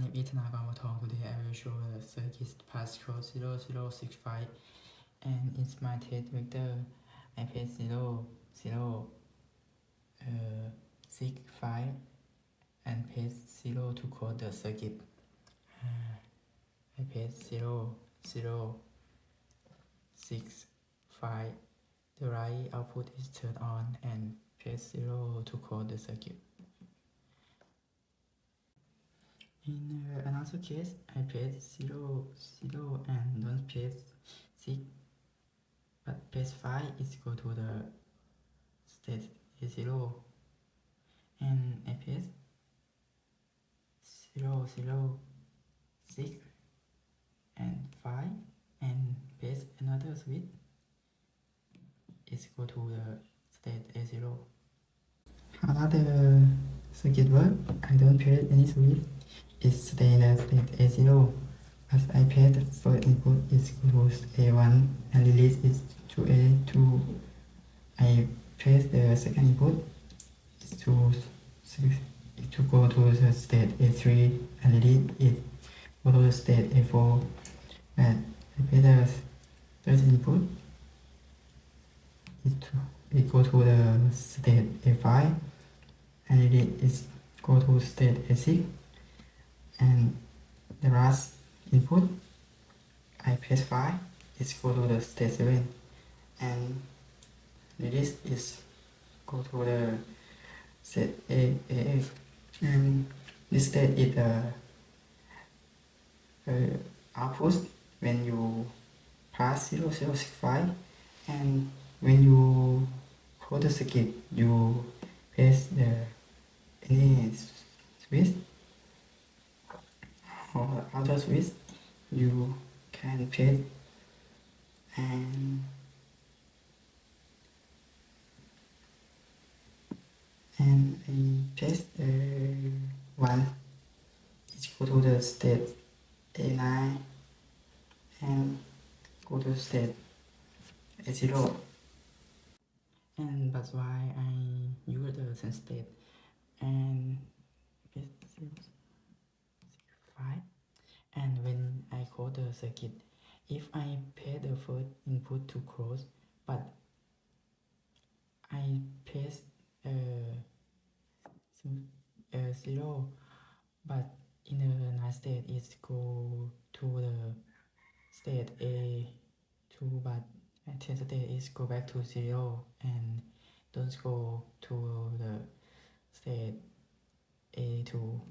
name is Thanakorn Phothong. Today I will show the circuit pass code 0065 and it's my test vector. I paste 0, 0, 6, 5 and paste 0 to code the circuit. I paste 0, 0, 6, 5. The right output is turned on and paste 0 to code the circuit. In another case, I paste 0, 0 and don't paste 6, but paste 5 is go to the state A0 and I paste 0, 0, 6 and 5 and paste another switch is go to the state A0. How does the circuit work? I don't paste any switch. It stay in the state A0. As I paste the first input is go to A1 and release it to A2. I paste the second input is to go to the state A3 and release it go to the state A4. And I paste the third input it go to the state A5 and release it go to state A6. And the last input I paste 5 is go to the state 7 and release is go to the state A8 and this state is the output when you pass 0065 and when you code the circuit you paste the any switch or other switch you can paste and I paste 1 is go to the state A9 and go to state A0 and that's why I use the same state and paste 5 and when I code the circuit if I paste the first input to close but I paste 0 but in the next state it go to the state A2 but test state is go back to 0 and don't go to the state A2